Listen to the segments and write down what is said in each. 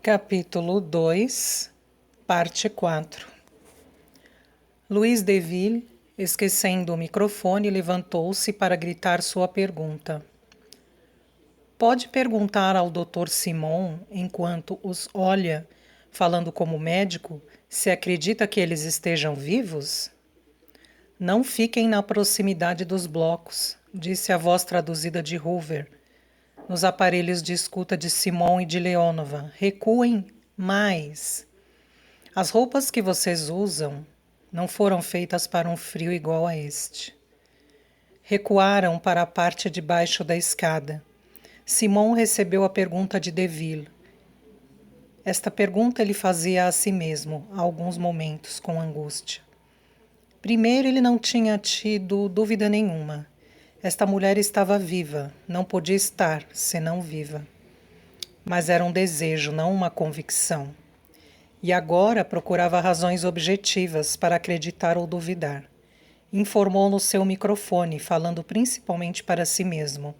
Capítulo 2, Parte 4. Louis Deville, esquecendo o microfone, levantou-se para gritar sua pergunta. Pode perguntar ao Dr. Simon, enquanto os olha, falando como médico, se acredita que eles estejam vivos? Não fiquem na proximidade dos blocos, disse a voz traduzida de Hoover, nos aparelhos de escuta de Simon e de Leonova. Recuem mais. As roupas que vocês usam não foram feitas para um frio igual a este. Recuaram para a parte de baixo da escada. Simon recebeu a pergunta de Deville. Esta pergunta ele fazia a si mesmo, há alguns momentos, com angústia. Primeiro, ele não tinha tido dúvida nenhuma. Esta mulher estava viva, não podia estar senão viva. Mas era um desejo, não uma convicção. E agora procurava razões objetivas para acreditar ou duvidar. Informou no seu microfone, falando principalmente para si mesmo.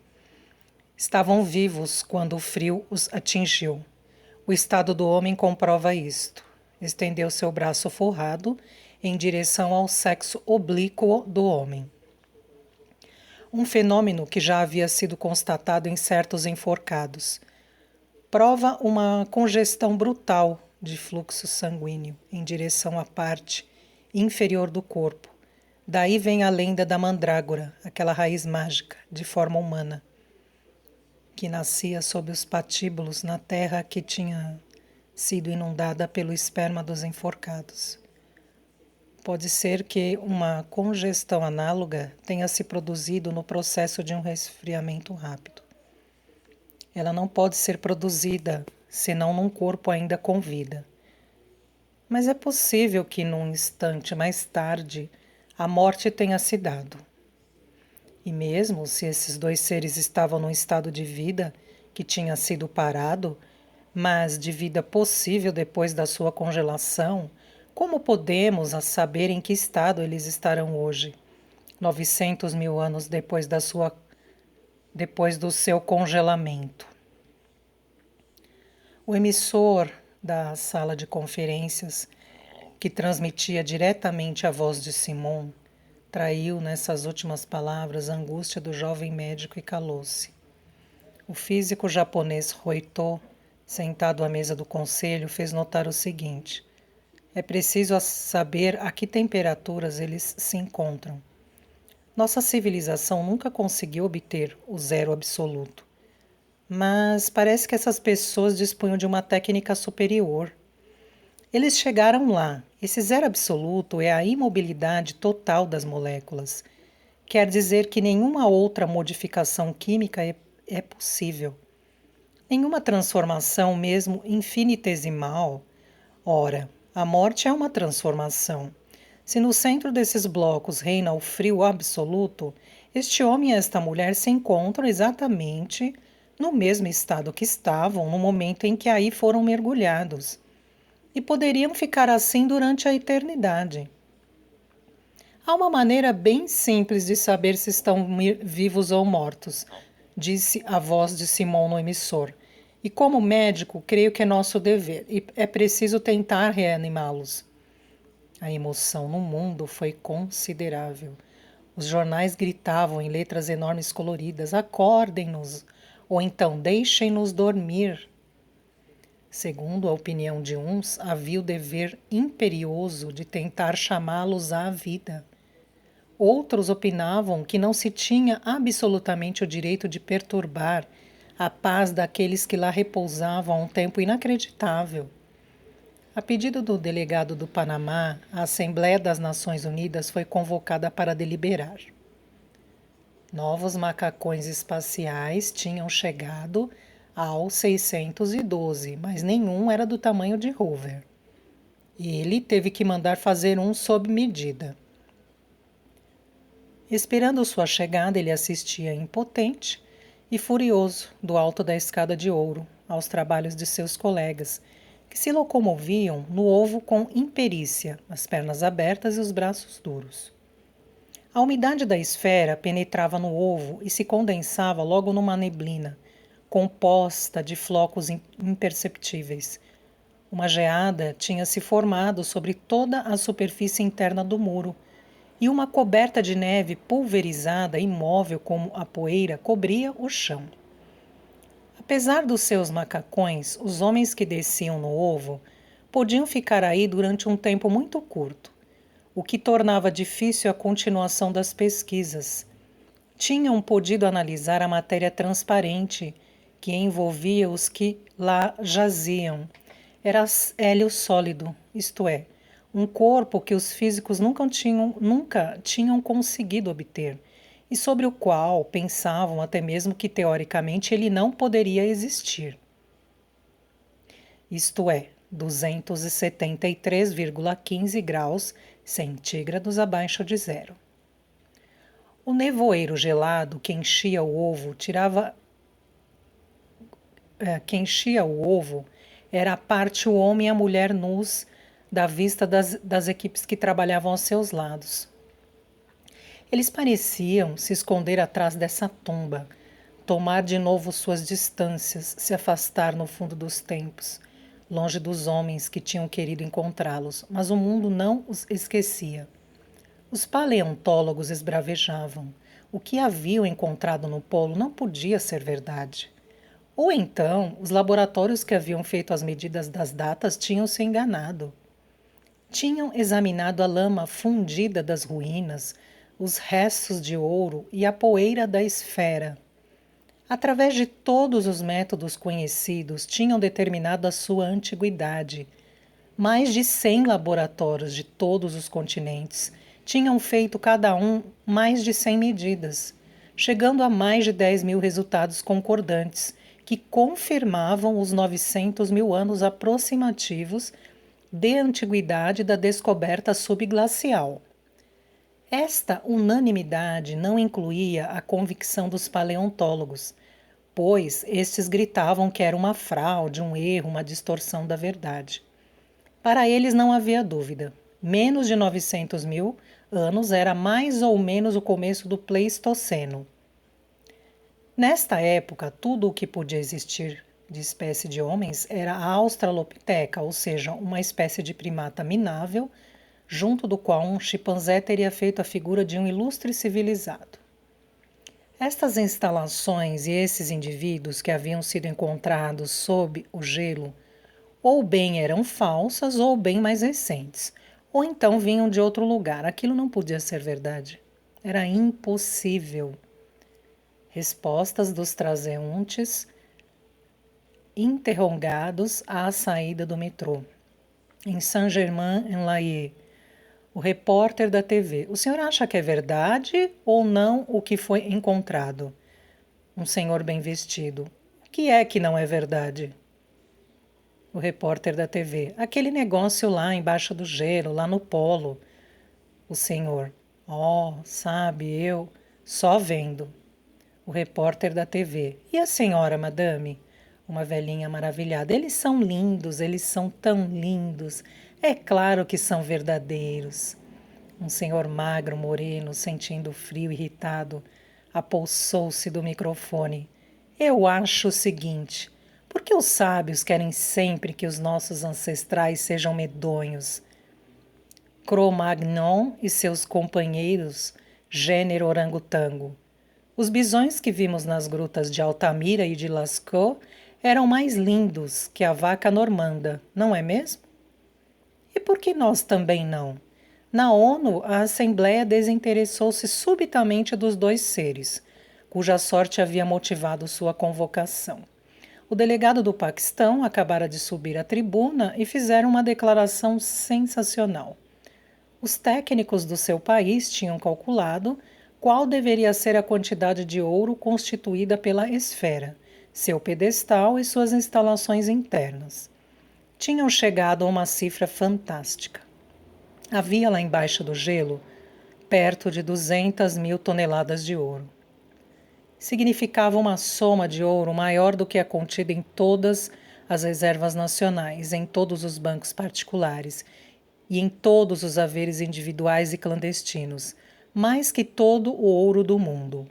Estavam vivos quando o frio os atingiu. O estado do homem comprova isto. Estendeu seu braço forrado em direção ao sexo oblíquo do homem. Um fenômeno que já havia sido constatado em certos enforcados. Prova uma congestão brutal de fluxo sanguíneo em direção à parte inferior do corpo. Daí vem a lenda da mandrágora, aquela raiz mágica de forma humana, que nascia sob os patíbulos na terra que tinha sido inundada pelo esperma dos enforcados. Pode ser que uma congestão análoga tenha se produzido no processo de um resfriamento rápido. Ela não pode ser produzida senão num corpo ainda com vida. Mas é possível que num instante mais tarde a morte tenha se dado. E mesmo se esses dois seres estavam num estado de vida que tinha sido parado, mas de vida possível depois da sua congelação, como podemos saber em que estado eles estarão hoje, 900 mil anos depois do seu congelamento? O emissor da sala de conferências, que transmitia diretamente a voz de Simon, traiu nessas últimas palavras a angústia do jovem médico e calou-se. O físico japonês Roito, sentado à mesa do conselho, fez notar o seguinte: é preciso saber a que temperaturas eles se encontram. Nossa civilização nunca conseguiu obter o zero absoluto. Mas parece que essas pessoas dispunham de uma técnica superior. Eles chegaram lá. Esse zero absoluto é a imobilidade total das moléculas. Quer dizer que nenhuma outra modificação química é possível. Nenhuma transformação, mesmo infinitesimal. Ora, a morte é uma transformação. Se no centro desses blocos reina o frio absoluto, este homem e esta mulher se encontram exatamente no mesmo estado que estavam no momento em que aí foram mergulhados. E poderiam ficar assim durante a eternidade. Há uma maneira bem simples de saber se estão vivos ou mortos, disse a voz de Simon no emissor. E como médico, creio que é nosso dever, e é preciso tentar reanimá-los. A emoção no mundo foi considerável. Os jornais gritavam em letras enormes coloridas: acordem-nos, ou então deixem-nos dormir. Segundo a opinião de uns, havia o dever imperioso de tentar chamá-los à vida. Outros opinavam que não se tinha absolutamente o direito de perturbar a paz daqueles que lá repousavam há um tempo inacreditável. A pedido do delegado do Panamá, a Assembleia das Nações Unidas foi convocada para deliberar. Novos macacões espaciais tinham chegado ao 612, mas nenhum era do tamanho de Hoover. Ele teve que mandar fazer um sob medida. Esperando sua chegada, ele assistia impotente e furioso do alto da escada de ouro aos trabalhos de seus colegas, que se locomoviam no ovo com imperícia, as pernas abertas e os braços duros. A umidade da esfera penetrava no ovo e se condensava logo numa neblina, composta de flocos imperceptíveis, Uma geada tinha se formado sobre toda a superfície interna do muro, e uma coberta de neve pulverizada, imóvel como a poeira, cobria o chão. Apesar dos seus macacões, os homens que desciam no ovo podiam ficar aí durante um tempo muito curto, o que tornava difícil a continuação das pesquisas. Tinham podido analisar a matéria transparente que envolvia os que lá jaziam. Era hélio sólido, isto é, um corpo que os físicos nunca tinham conseguido obter, e sobre o qual pensavam até mesmo que teoricamente ele não poderia existir. Isto é, 273,15 graus centígrados abaixo de zero. O nevoeiro gelado que enchia o ovo era a parte o homem e a mulher nus da vista das equipes que trabalhavam aos seus lados. Eles pareciam se esconder atrás dessa tumba, tomar de novo suas distâncias, se afastar no fundo dos tempos, longe dos homens que tinham querido encontrá-los, mas o mundo não os esquecia. Os paleontólogos esbravejavam. O que haviam encontrado no polo não podia ser verdade. Ou então, os laboratórios que haviam feito as medidas das datas tinham se enganado. Tinham examinado a lama fundida das ruínas, os restos de ouro e a poeira da esfera. Através de todos os métodos conhecidos, tinham determinado a sua antiguidade. Mais de 100 laboratórios de todos os continentes tinham feito cada um mais de 100 medidas, chegando a mais de 10.000 resultados concordantes, que confirmavam os 900.000 anos aproximativos de antiguidade da descoberta subglacial. Esta unanimidade não incluía a convicção dos paleontólogos, pois estes gritavam que era uma fraude, um erro, uma distorção da verdade. Para eles não havia dúvida. Menos de 900.000 anos era mais ou menos o começo do Pleistoceno. Nesta época, tudo o que podia existir de espécie de homens era a Australopiteca, ou seja, uma espécie de primata minável, junto do qual um chimpanzé teria feito a figura de um ilustre civilizado. Estas instalações e esses indivíduos que haviam sido encontrados sob o gelo ou bem eram falsas ou bem mais recentes, ou então vinham de outro lugar. Aquilo não podia ser verdade. Era impossível. Respostas dos transeuntes interrogados à saída do metrô. Em Saint-Germain-en-Laye, o repórter da TV. O senhor acha que é verdade ou não o que foi encontrado? Um senhor bem vestido. O que é que não é verdade? O repórter da TV. Aquele negócio lá embaixo do gelo, lá no polo. O senhor. Oh, sabe, eu só vendo. O repórter da TV. E a senhora, madame? Uma velhinha maravilhada. Eles são lindos, eles são tão lindos. É claro que são verdadeiros. Um senhor magro, moreno, sentindo frio, irritado, apossou-se do microfone. Eu acho o seguinte: por que os sábios querem sempre que os nossos ancestrais sejam medonhos? Cro-Magnon e seus companheiros, gênero orangotango. Os bisões que vimos nas grutas de Altamira e de Lascaux eram mais lindos que a vaca normanda, não é mesmo? E por que nós também não? Na ONU, a Assembleia desinteressou-se subitamente dos dois seres, cuja sorte havia motivado sua convocação. O delegado do Paquistão acabara de subir à tribuna e fizeram uma declaração sensacional. Os técnicos do seu país tinham calculado qual deveria ser a quantidade de ouro constituída pela esfera, seu pedestal e suas instalações internas. Tinham chegado a uma cifra fantástica. Havia lá embaixo do gelo perto de 200.000 toneladas de ouro. Significava uma soma de ouro maior do que a contida em todas as reservas nacionais, em todos os bancos particulares e em todos os haveres individuais e clandestinos, mais que todo o ouro do mundo.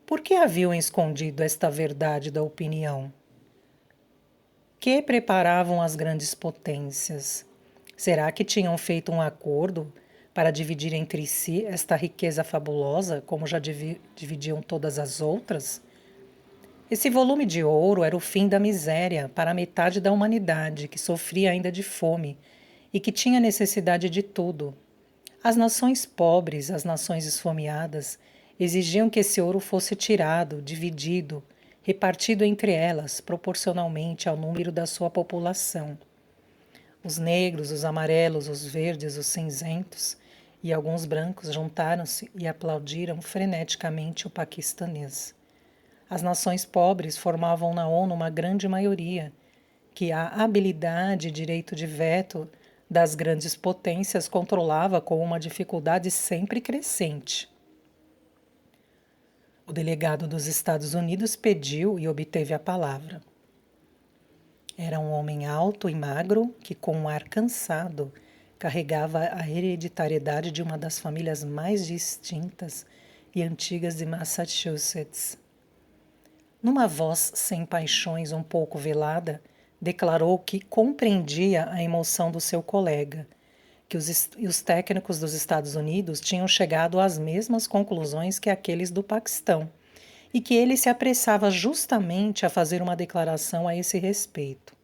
Por que haviam escondido esta verdade da opinião? que preparavam as grandes potências? Será que tinham feito um acordo para dividir entre si esta riqueza fabulosa, como já dividiam todas as outras? Esse volume de ouro era o fim da miséria para a metade da humanidade que sofria ainda de fome e que tinha necessidade de tudo. As nações pobres, as nações esfomeadas, exigiam que esse ouro fosse tirado, dividido, repartido entre elas, proporcionalmente ao número da sua população. Os negros, os amarelos, os verdes, os cinzentos e alguns brancos juntaram-se e aplaudiram freneticamente o paquistanês. As nações pobres formavam na ONU uma grande maioria, que a habilidade e direito de veto das grandes potências controlava com uma dificuldade sempre crescente. O delegado dos Estados Unidos pediu e obteve a palavra. Era um homem alto e magro que, com um ar cansado, carregava a hereditariedade de uma das famílias mais distintas e antigas de Massachusetts. Numa voz sem paixões um pouco velada, declarou que compreendia a emoção do seu colega, que os técnicos dos Estados Unidos tinham chegado às mesmas conclusões que aqueles do Paquistão, e que ele se apressava justamente a fazer uma declaração a esse respeito.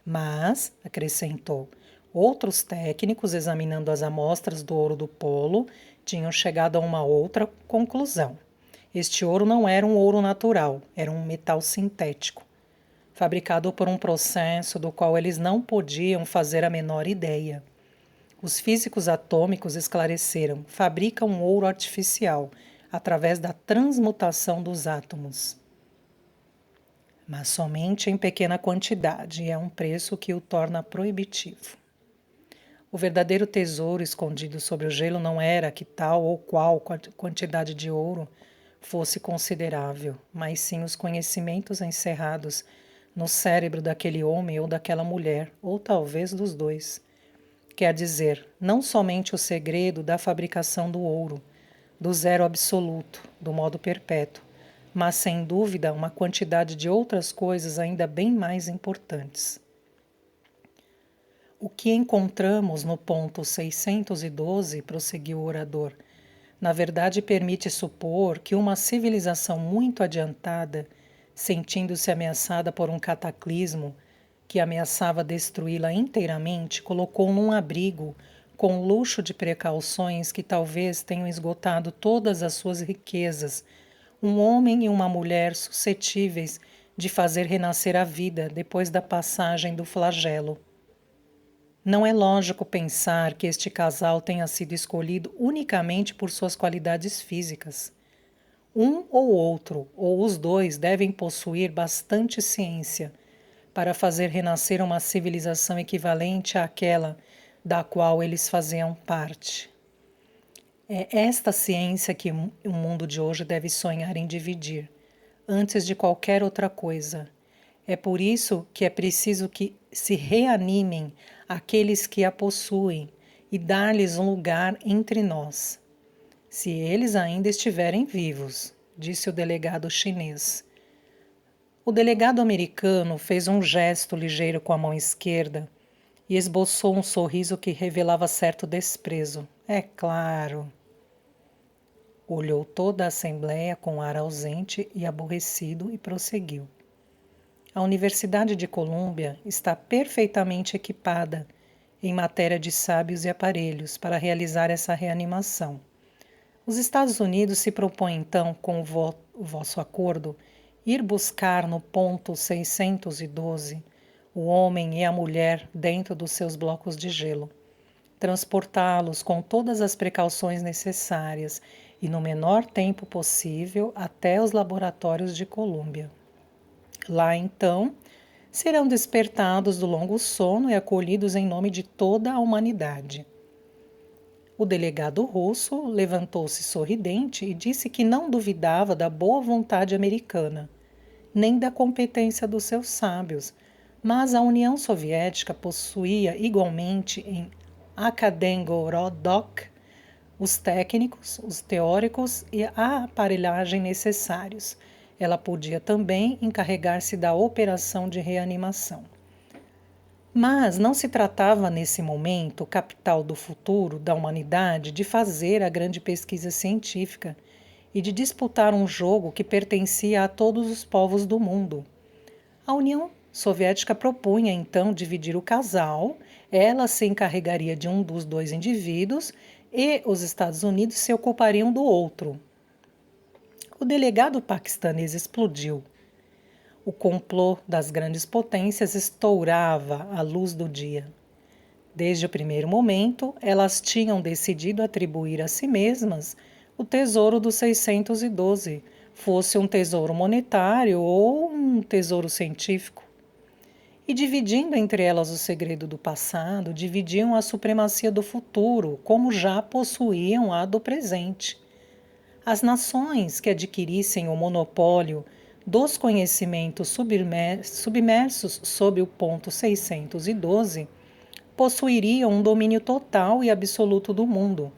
Mas, acrescentou, outros técnicos, examinando as amostras do ouro do polo, tinham chegado a uma outra conclusão. Este ouro não era um ouro natural, era um metal sintético, fabricado por um processo do qual eles não podiam fazer a menor ideia. Os físicos atômicos esclareceram: fabricam um ouro artificial através da transmutação dos átomos. Mas somente em pequena quantidade, e é um preço que o torna proibitivo. O verdadeiro tesouro escondido sobre o gelo não era que tal ou qual quantidade de ouro fosse considerável, mas sim os conhecimentos encerrados no cérebro daquele homem ou daquela mulher, ou talvez dos dois. Quer dizer, não somente o segredo da fabricação do ouro, do zero absoluto, do modo perpétuo, mas sem dúvida uma quantidade de outras coisas ainda bem mais importantes. O que encontramos no ponto 612, prosseguiu o orador, na verdade permite supor que uma civilização muito adiantada, sentindo-se ameaçada por um cataclismo que ameaçava destruí-la inteiramente, colocou num abrigo, com luxo de precauções que talvez tenham esgotado todas as suas riquezas, um homem e uma mulher suscetíveis de fazer renascer a vida depois da passagem do flagelo. Não é lógico pensar que este casal tenha sido escolhido unicamente por suas qualidades físicas. Um ou outro, ou os dois, devem possuir bastante ciência para fazer renascer uma civilização equivalente àquela da qual eles faziam parte. É esta ciência que o mundo de hoje deve sonhar em dividir, antes de qualquer outra coisa. É por isso que é preciso que se reanimem aqueles que a possuem e dar-lhes um lugar entre nós. Se eles ainda estiverem vivos, disse o delegado chinês. O delegado americano fez um gesto ligeiro com a mão esquerda e esboçou um sorriso que revelava certo desprezo. É claro. Olhou toda a assembleia com ar ausente e aborrecido e prosseguiu. A Universidade de Colômbia está perfeitamente equipada em matéria de sábios e aparelhos para realizar essa reanimação. Os Estados Unidos se propõem, então, com o vosso acordo, ir buscar no ponto 612 o homem e a mulher dentro dos seus blocos de gelo, transportá-los com todas as precauções necessárias e no menor tempo possível até os laboratórios de Colômbia. Lá, então, serão despertados do longo sono e acolhidos em nome de toda a humanidade. O delegado russo levantou-se sorridente e disse que não duvidava da boa vontade americana, nem da competência dos seus sábios, mas a União Soviética possuía igualmente em Akademgorodok os técnicos, os teóricos e a aparelhagem necessários. Ela podia também encarregar-se da operação de reanimação. Mas não se tratava nesse momento, capital do futuro da humanidade, de fazer a grande pesquisa científica e de disputar um jogo que pertencia a todos os povos do mundo. A União Soviética propunha então dividir o casal, ela se encarregaria de um dos dois indivíduos e os Estados Unidos se ocupariam do outro. O delegado paquistanês explodiu. O complô das grandes potências estourava à luz do dia. Desde o primeiro momento, elas tinham decidido atribuir a si mesmas o tesouro dos 612, fosse um tesouro monetário ou um tesouro científico. E dividindo entre elas o segredo do passado, dividiam a supremacia do futuro, como já possuíam a do presente. As nações que adquirissem o monopólio dos conhecimentos submersos sob o ponto 612 possuiriam um domínio total e absoluto do mundo.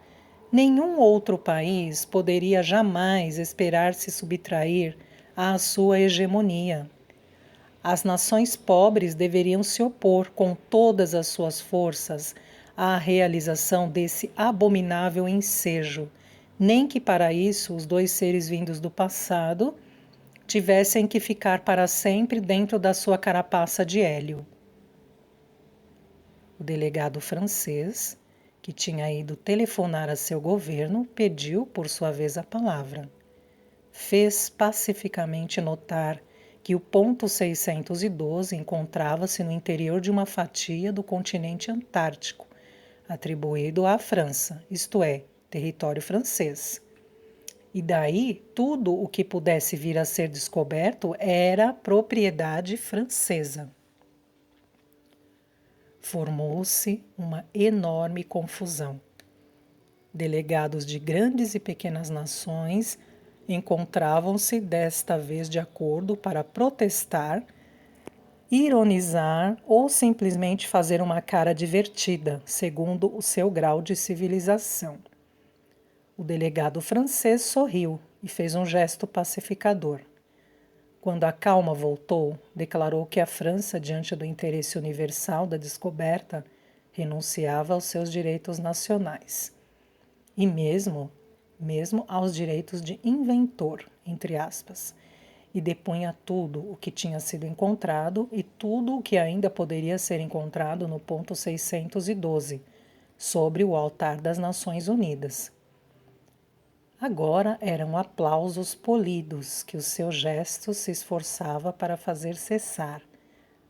Nenhum outro país poderia jamais esperar se subtrair à sua hegemonia. As nações pobres deveriam se opor com todas as suas forças à realização desse abominável ensejo, nem que para isso os dois seres vindos do passado tivessem que ficar para sempre dentro da sua carapaça de hélio. O delegado francês, que tinha ido telefonar a seu governo, pediu por sua vez a palavra. Fez pacificamente notar que o ponto 612 encontrava-se no interior de uma fatia do continente antártico, atribuído à França, isto é, território francês. E daí, tudo o que pudesse vir a ser descoberto era propriedade francesa. Formou-se uma enorme confusão. Delegados de grandes e pequenas nações encontravam-se desta vez de acordo para protestar, ironizar ou simplesmente fazer uma cara divertida, segundo o seu grau de civilização. O delegado francês sorriu e fez um gesto pacificador. Quando a calma voltou, declarou que a França, diante do interesse universal da descoberta, renunciava aos seus direitos nacionais. E mesmo aos direitos de inventor, entre aspas, e depunha tudo o que tinha sido encontrado e tudo o que ainda poderia ser encontrado no ponto 612, sobre o altar das Nações Unidas. Agora eram aplausos polidos que o seu gesto se esforçava para fazer cessar,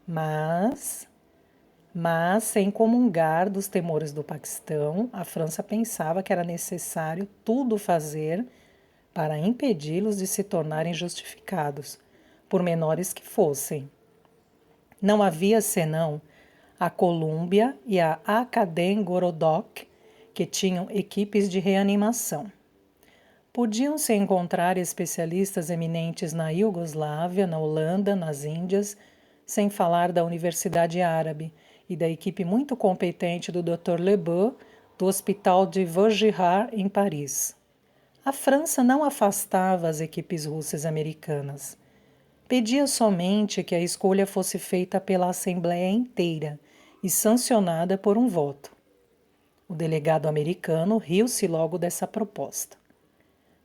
mas sem comungar dos temores do Paquistão, a França pensava que era necessário tudo fazer para impedi-los de se tornarem justificados, por menores que fossem. Não havia senão a Columbia e a Akademgorodok, que tinham equipes de reanimação. Podiam-se encontrar especialistas eminentes na Iugoslávia, na Holanda, nas Índias, sem falar da Universidade Árabe e da equipe muito competente do Dr. Lebeau, do Hospital de Vaugirard, em Paris. A França não afastava as equipes russas e americanas. Pedia somente que a escolha fosse feita pela Assembleia inteira e sancionada por um voto. O delegado americano riu-se logo dessa proposta.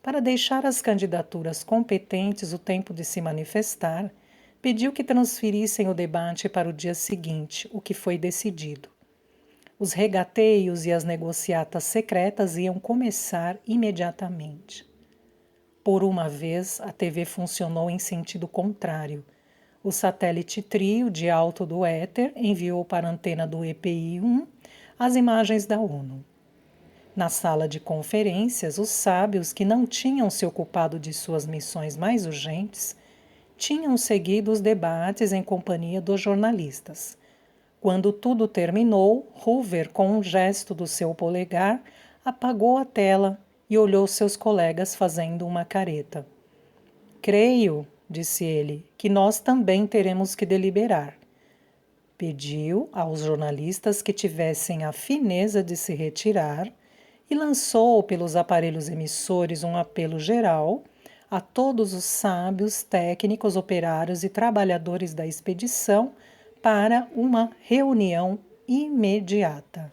Para deixar às candidaturas competentes o tempo de se manifestar, pediu que transferissem o debate para o dia seguinte, o que foi decidido. Os regateios e as negociatas secretas iam começar imediatamente. Por uma vez, a TV funcionou em sentido contrário. O satélite trio de alto do éter enviou para a antena do EPI-1 as imagens da ONU. Na sala de conferências, os sábios que não tinham se ocupado de suas missões mais urgentes tinham seguido os debates em companhia dos jornalistas. Quando tudo terminou, Hoover, com um gesto do seu polegar, apagou a tela e olhou seus colegas fazendo uma careta. Creio, disse ele, que nós também teremos que deliberar. Pediu aos jornalistas que tivessem a fineza de se retirar e lançou pelos aparelhos emissores um apelo geral a todos os sábios, técnicos, operários e trabalhadores da expedição para uma reunião imediata.